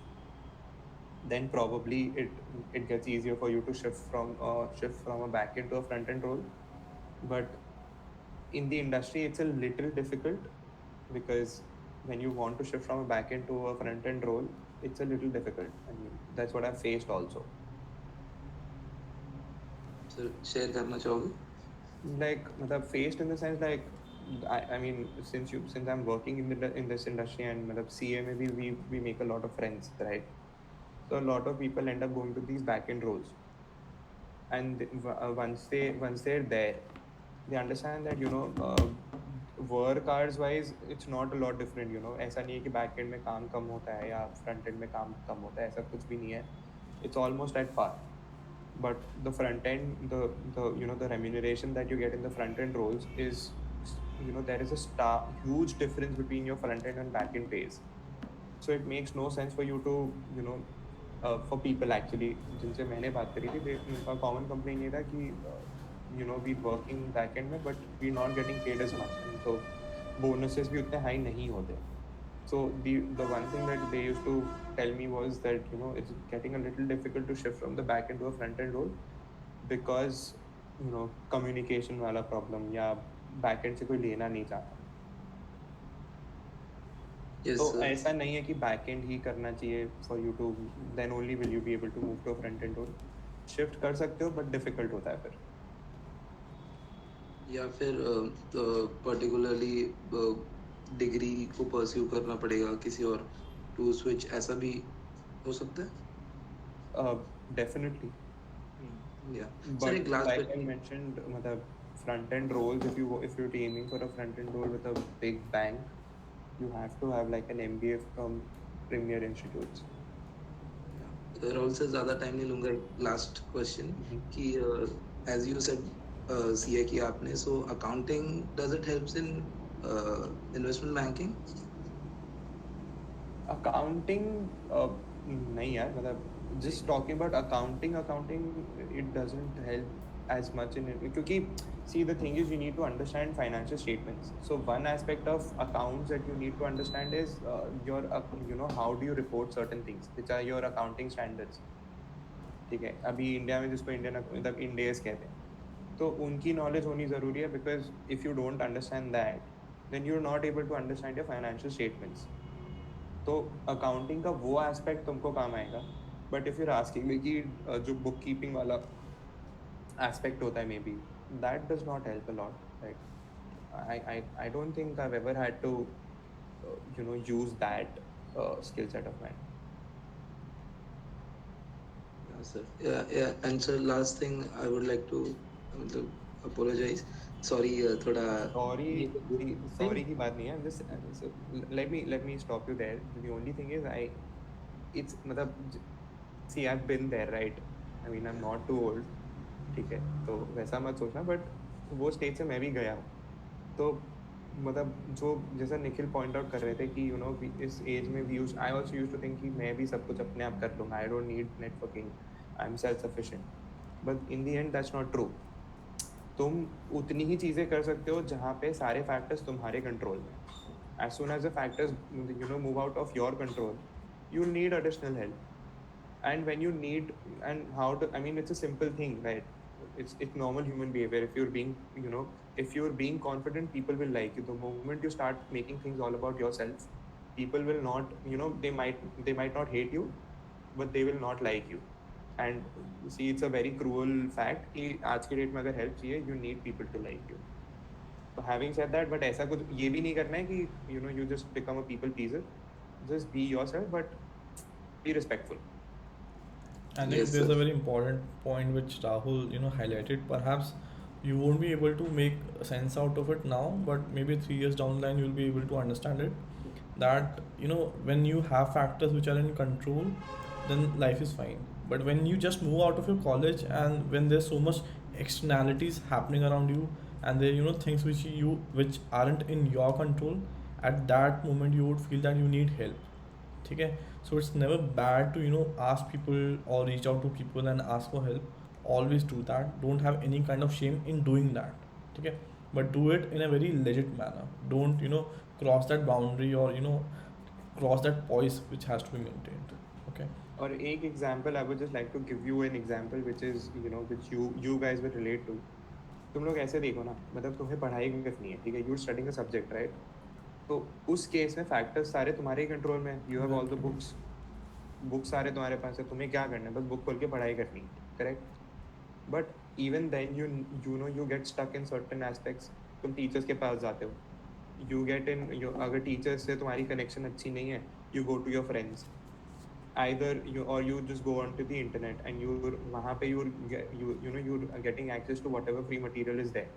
then probably it gets easier for you to shift from a back end to a front end role. But in the industry it's a little difficult, because when you want to shift from a back end to a front end role, it's a little difficult. I mean, that's what I've faced also. Sir share करना चाहोगे? Like faced in the sense, like I mean, since I'm working in this industry, and CA maybe we make a lot of friends, right? So a lot of people end up going to these back end roles, and once they're there, they understand that work hours wise it's not a lot different. ऐसा नहीं है कि back end में काम कम होता है या front end में काम कम होता है, ऐसा कुछ भी नहीं है. It's almost at par. But the front end, the remuneration that you get in the front end roles is, there is huge difference between your front end and back end pays. So it makes no sense for you to for people actually जिनसे मैंने बात करी थी, उनका common complaint ये था कि we working back end में, but we not getting paid as much, and so bonuses भी उतने high नहीं होते. So the one thing that they used to tell me was that it's getting a little difficult to shift from the back end to a front end role, because communication वाला problem या back end से कोई लेना नहीं चाहता. Yes, तो sir. ऐसा नहीं है कि back end ही करना चाहिए for you to, then only will you be able to move to a front end role. Shift कर सकते हो, but difficult होता है फिर. या फिर पर्टिकुलरली डिग्री को परस्यू करना पड़ेगा किसी और टू स्विच, ऐसा भी हो सकता है? Definitely. या सर But एक last like I question. mentioned, front end roles, if you're aiming for a front end role with a big bank, you have to have like an MBA from premier institutes. Rahul sir ज़्यादा time नहीं लूँगा. Last question कि as you said CA किया आपने, so accounting does it helps in investment banking? Accounting, नहीं यार, just talking about accounting it doesn't help as much in it, क्योंकि see, the thing is, you need to understand financial statements. So one aspect of accounts that you need to understand is your how do you report certain things, which are your accounting standards. ठीक है, अभी India में जिसको Indian इंडेस कहते हैं, तो उनकी knowledge होनी ज़रूरी है, because if you don't understand that, then you are not able to understand your financial statements. तो अकाउंटिंग का वो एस्पेक्ट तुमको काम आएगा. But if you're asking me कि जो बुक कीपिंग वाला एस्पेक्ट होता है, may be that does not help a lot, right? I don't think I've ever had to use that skill set of mine. Yeah, sir. Yeah. And sir, last thing I would like to मतलब, apologize. Sorry, थोड़ा Sorry, ये see, नहीं sorry की बात नहीं है. I'm just so, let me stop you there. The only thing is it's मतलब see I've been there, right? I mean I'm not too old. ठीक है, तो वैसा मत सोचना, बट वो स्टेज से मैं भी गया हूँ. तो मतलब जो जैसा निखिल पॉइंट आउट कर रहे थे कि इस एज में we use I also use to think कि मैं भी सब कुछ अपने आप कर लूँगा, I don't need networking, I am self sufficient. But in the end that's not true. तुम उतनी ही चीज़ें कर सकते हो जहाँ पे सारे फैक्टर्स तुम्हारे कंट्रोल में. As soon as the factors move out of your control, you need additional help. And when you need, and how to, I mean, it's a simple thing, right? It's normal human behavior. If you're being, if you're being confident, people will like you. The moment you start making things all about yourself, people will not, they might not hate you, but they will not like you. And see, it's a very cruel fact कि आज के date में अगर help चाहिए, you need people to like you. So having said that, but ऐसा कुछ ये भी नहीं करना है कि you just become a people pleaser. Just be yourself, but be respectful. I think Yes, there's sir. a very important point which Rahul, highlighted. Perhaps you won't be able to make sense out of it now, but maybe 3 years down the line you'll be able to understand it. That when you have factors which are in control, then life is fine. But when you just move out of your college and when there's so much externalities happening around you, and there things which aren't in your control, at that moment you would feel that you need help. ठीक है. So it's never bad to ask people or reach out to people and ask for help. Always do that. Don't have any kind of shame in doing that. ठीक है. But do it in a very legit manner. Don't cross that boundary or cross that poise which has to be maintained. Okay. और एक example I would just like to give you an example which is which you guys will relate to. तुम लोग ऐसे देखो ना, मतलब तुम्हें पढ़ाई करनी है, ठीक है, you studying a subject, right? तो उस केस में फैक्टर्स सारे तुम्हारे कंट्रोल में, you have all the books, books सारे तुम्हारे पास है, तुम्हें क्या करना है, बस बुक खोल के पढ़ाई करनी है, correct? But even then you get stuck in certain aspects. तुम टीचर्स के पास जाते हो, यू गेट इन, अगर टीचर्स से तुम्हारी कनेक्शन अच्छी नहीं है, you go to your friends. either you just go onto the internet and you're वहाँ पे you're getting access to whatever free material is there.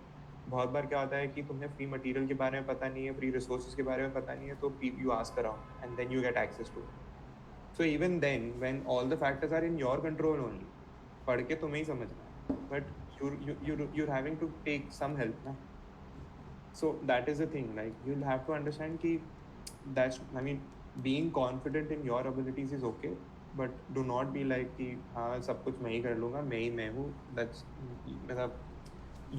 बहुत बार क्या होता है कि तुम्हें फ्री मटेरियल के बारे में पता नहीं है, फ्री रिसोर्सेज के बारे में पता नहीं है, तो you ask around and then you get access to it. So even then when all the factors are in your control only, पढ़ के तुम्हें ही समझना है, but you're having to take some help ना. So that is the thing, like you'll have to understand कि that's, I mean, being confident in your abilities is okay, but do not be like कि हाँ सब कुछ मैं ही कर लूँगा, मैं हूँ. That's मतलब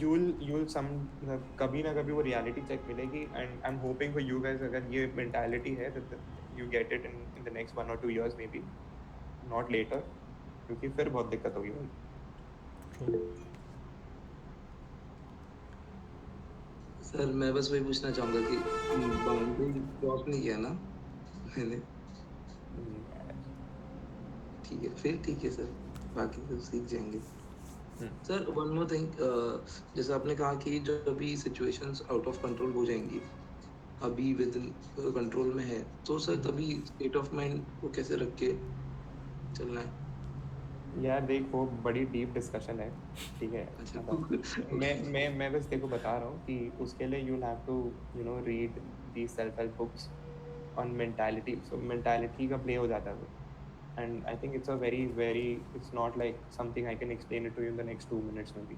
you'll some मतलब कभी ना कभी वो reality check मिलेगी. And I'm hoping for you guys, अगर ये mentality है that you get it in the next 1 or 2 years maybe, not later, क्योंकि फिर बहुत दिक्कत होगी भाई. True. सर मैं बस वही पूछना चाहूँगा कि बाउंड्री क्रॉस नहीं किया ना मैंने. ठीक है, फिर ठीक है सर, बाकी तो सीख जाएंगे. सर वन मोर थिंग, जैसे आपने कहा कि जो अभी सिचुएशंस आउट ऑफ कंट्रोल हो जाएंगी, अभी विद इन कंट्रोल में है, तो सर तभी स्टेट ऑफ माइंड को कैसे रख के चलना है? यार देख, वो बड़ी डीप डिस्कशन है, ठीक है. अच्छा. मतलब मैं बस तेको बता रहा हूँ कि उसके लिए you'll have to read these self help books on mentality. So mentality का play हो जाता है वो. And I think it's a very, it's not like something I can explain it to you in the next 2 minutes maybe.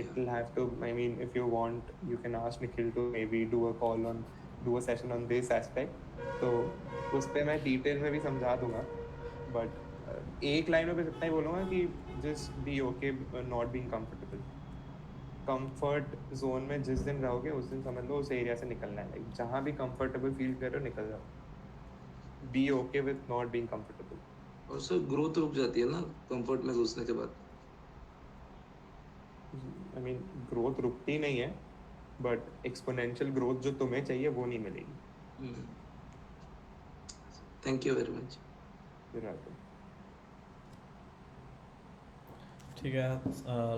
It will have to, I mean, if you want, you can ask Nikhil to maybe do a session on this aspect. तो उस पे मैं detail में भी समझा दूंगा, but एक line में बस इतना ही बोलूँगा कि just be okay not being comfortable. Comfort zone में जिस दिन रहोगे उस दिन समझ लो उस एरिया से निकलना है. लाइक जहाँ भी कंफर्टेबल फील कर रहे हो निकल जाओ. Be okay with not being comfortable. और सर ग्रोथ रुक जाती है ना कंफर्ट में घुसने के बाद. आई मीन ग्रोथ रुकती नहीं है, बट एक्सपोनेंशियल ग्रोथ जो तुम्हें चाहिए वो नहीं मिलेगी. Thank you very much. You're welcome. ठीक है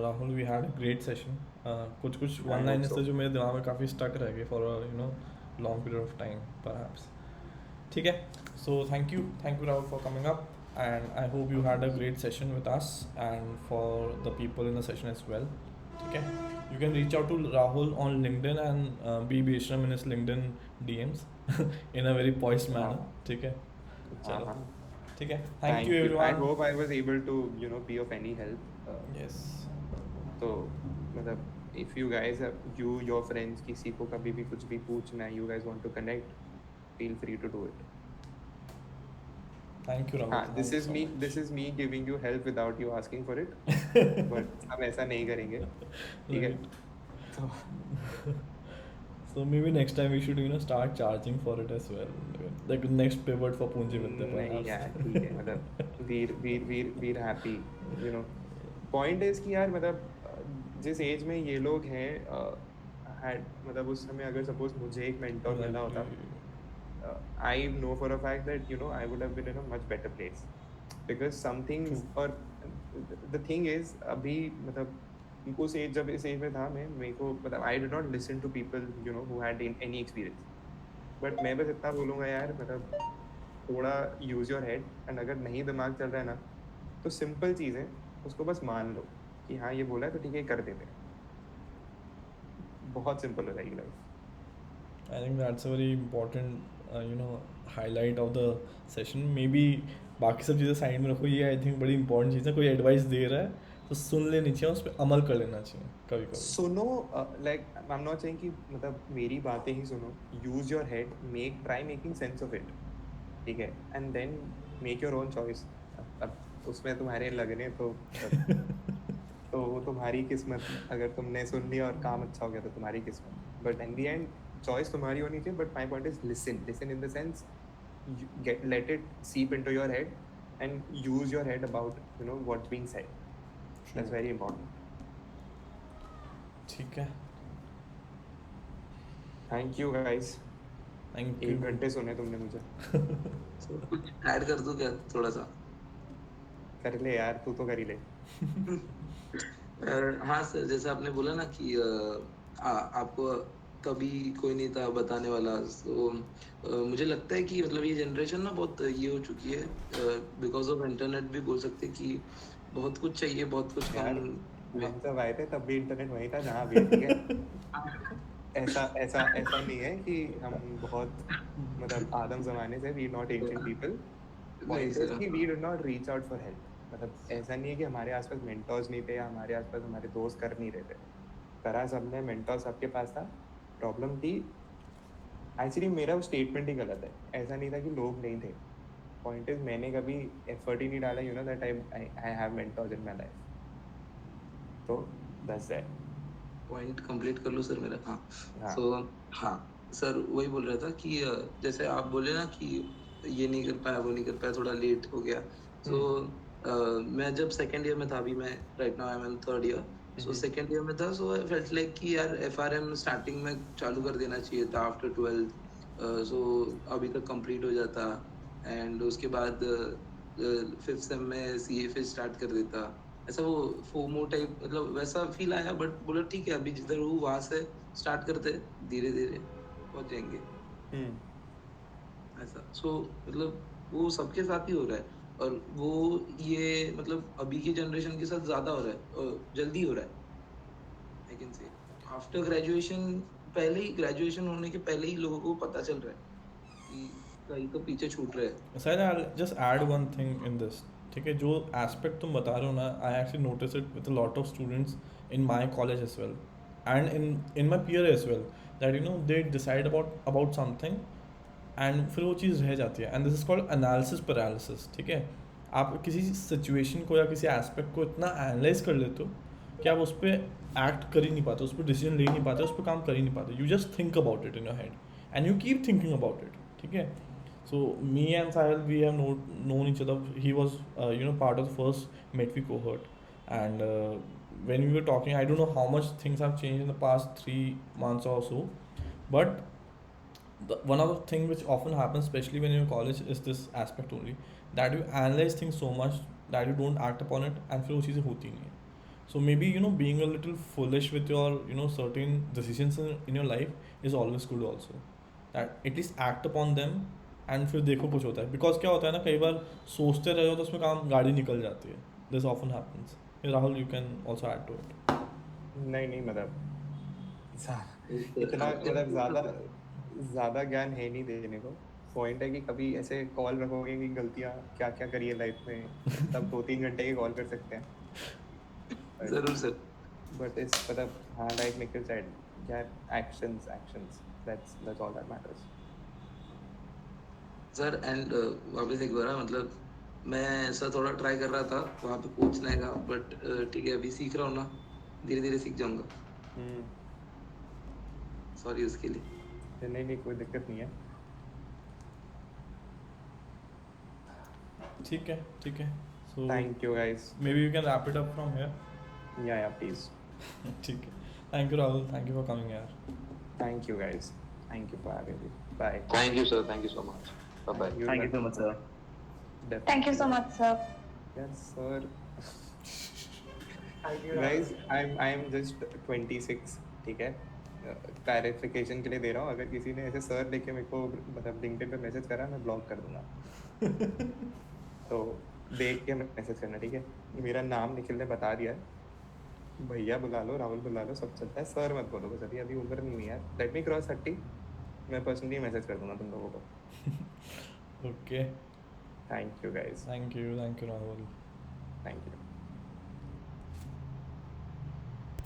Rahul, we had a great session. कुछ कुछ I one hope liners so. थे जो मेरे दिमाग में काफ़ी स्टक रह गए for long period of time perhaps. ठीक है, so thank you Rahul for coming up, and I hope you had a great session with us and for the people in the session as well. ठीक है, you can reach out to Rahul on LinkedIn and be Beshram in his LinkedIn DMs in a very poised manner. हाँ ठीक है, हाँ चलो, हाँ. ठीक है, thank you Thank you. I everyone. hope I was able to be of any help. Yes, तो मतलब if you guys have your friends किसी को कभी भी कुछ भी पूछना है, you guys want to connect, feel free to do it. thank you Rahul, हाँ, thank you so much. this is me giving you help without you asking for it. But हम ऐसा नहीं करेंगे, ठीक है? Right. तो So maybe next time we should start charging for it as well, like next pivot for Poonji Vidhya नहीं यार, perhaps. ठीक है, मतलब we're happy, you know. Point is कि यार मतलब जिस एज में ये लोग हैं, मतलब उस समय अगर सपोज मुझे एक मेंटोर मिला होता, I know for a fact that I would have been in a much better place, because some things, or the thing is अभी मतलब उस एज, जब इस एज में था मैं, मेरे को मतलब I did not listen to people who had any experience, but मैं बस इतना बोलूँगा यार, मतलब थोड़ा यूज योर हेड, एंड अगर नहीं दिमाग चल रहा है ना, तो सिंपल चीज़ है, उसको बस मान लो कि हाँ ये बोला है तो ठीक है कर देते हैं, बहुत सिंपल हो जाएगी life. I think that's a very important, highlight of the session. Maybe बाकी सब चीज़ें साइड में रखो, ये आई थिंक बड़ी इंपॉर्टेंट चीज़ है. कोई एडवाइस दे रहा है तो सुन लेनी चाहिए, उस पर अमल कर लेना चाहिए कभी कभी. सुनो, like I am not saying कि मतलब मेरी बातें ही सुनो, use your head, try making sense of it, ठीक है, and then make your own choice. अब उसमें तुम्हारे लगने तो वो तुम्हारी किस्मत, अगर तुमने सुन लिया और काम अच्छा हो गया तो तुम्हारी किस्मत, but in the and choice तुम्हारी होनी चाहिए. But my point is listen in the sense, let it seep into your head and use your head about what's being said. That's very important. ठीक है, Thank you guys. Thank 1 you. घंटे सुने तुमने मुझे. So, कुछ add कर दूं क्या थोड़ा सा? कर ले यार, तू तो कर ही ले. हाँ सर, जैसे आपने बोला ना कि आपको कभी कोई नहीं था बताने वाला, तो मुझे लगता है कि मतलब ये जनरेशन ना बहुत ये हो चुकी है, बिकॉज ऑफ इंटरनेट भी बोल सकते हैं कि बहुत कुछ चाहिए, बहुत कुछ यार हम हम सब आए थे तब भी इंटरनेट वहीं था जहाँ भी है, ठीक है. ऐसा नहीं है कि हम बहुत मतलब आदम जमाने से, वी नॉट एंशिएंट पीपल. नहीं पॉइंट इज सर. कि we did not reach out for help. मतलब ऐसा नहीं है कि हमारे आसपास मेंटर्स नहीं थे या हमारे आसपास हमारे दोस्त कर नहीं रहे थे. करा सबने, मेंटोर सबके पास था. प्रॉब्लम थी एक्चुअली, मेरा स्टेटमेंट ही गलत है. ऐसा नहीं था कि लोग नहीं थे. पॉइंट इज मैंने कभी एफर्ट ही नहीं डाला, that I have mentors in my life. तो दैट्स दैट. पॉइंट कंप्लीट कर लो सर मेरा. हाँ, हाँ. सो हाँ सर, वही बोल रहा था कि जैसे आप बोले ना कि ये नहीं कर पाया, वो नहीं कर पाया, थोड़ा लेट हो गया. सो मैं जब सेकेंड ईयर में था, अभी मैं right now I am in third year, so second year में था, सो आई फेल्ट लाइक कि यार एफआरएम स्टार्टिंग में चालू कर देना चाहिए था आफ्टर 12th. सो अभी तक कंप्लीट हो जाता, एंड उसके बाद फिफ्थ सेम में सीए फिर स्टार्ट कर देता. ऐसा वो फोमो टाइप, मतलब वैसा फील आया. बट बोला ठीक है, अभी जिधर हूँ वहां से स्टार्ट करते, धीरे धीरे पहुंच जाएंगे. ऐसा. सो मतलब वो सबके साथ ही हो रहा है, और वो ये मतलब अभी की जनरेशन के साथ ज्यादा हो रहा है, जल्दी हो रहा है. I can say after graduation, पहले ही ग्रेजुएशन होने के पहले ही लोगों को पता चल रहा है कि कहीं तो पीछे छूट रहा है. शायद I just add one thing in this. ठीक है, जो एस्पेक्ट तुम बता रहे हो ना, I actually notice it with a lot of students in my college as well and in my peer as well, that they decide about something and फिर वो चीज़ रह जाती है. And this is called analysis paralysis. ठीक है, आप किसी सिचुएशन को या किसी एस्पेक्ट को इतना एनालाइज कर लेते हो कि आप उस पर एक्ट कर ही नहीं पाते, उस पर डिसीजन ले नहीं पाते, उस पर काम कर ही नहीं पाते. You just think about it in your head and you keep thinking about it. ठीक है, so me and Sahil, we have known each other. He was part of the first Metvi cohort, and when we were talking, I don't know how much things have changed in the past 3 months or so, but one of the things which often happens, especially when you're in college, is this aspect only, that you analyze things so much that you don't act upon it, and फिर वो चीज़ें होती नहीं है. So maybe being a little foolish with your certain decisions in your life is always good also. That at least act upon them and फिर देखो कुछ होता है. Because क्या होता है ना, कई बार सोचते रहे हो तो उसमें काम गाड़ी निकल जाती है. This often happens. Rahul, you can also add to it. नहीं नहीं मतलब इतना आपको मतलब ज्यादा ज्यादा ज्ञान है नहीं देने को. पॉइंट है कि कभी ऐसे कॉल रखोगे कि गलतियां क्या क्या करी है लाइफ में, तब 2-3 घंटे की कॉल कर सकते हैं. जरूर सर. बट इस मतलब हाँ, लाइक निखिल सेड, यार actions actions, that's all that matters. Sir and वापस एक बार मतलब मैं ऐसा थोड़ा ट्राई कर रहा था वहाँ पे पूछने का, बट ठीक है अभी सीख रहा हूँ ना, धीरे धीरे सीख जाऊंगा. सॉरी उसके लिए. नहीं कोई दिक्कत नहीं है. ठीक है. So Thank you guys. maybe you can wrap it up from here. Yeah, please. ठीक है. Thank you Rahul. Thank you for coming here. Thank you guys. Thank you for having me. Bye. Thank you, sir. Thank you so much. Bye bye. Thank you so much, sir. Definitely. Thank you so much, sir. Yes, sir. Guys, I'm just 26. ठीक है. Clarification के लिए दे रहा हूँ, अगर किसी ने ऐसे सर लेके मेरे को मतलब लिंक्डइन पे मैसेज करा, मैं ब्लॉक कर दूंगा. तो देख के मैसेज करना, ठीक है. मेरा नाम निखिल ने बता दिया है. भैया बुला लो, राहुल बुला लो, सब चलता है. सर मत बोलो बस, अभी उम्र नहीं हुई यार. लेट मी क्रॉस 30, मैं पर्सनली मैसेज कर दूंगा तुम लोगों को. Okay. Thank you guys. Thank you Rahul. Thank you.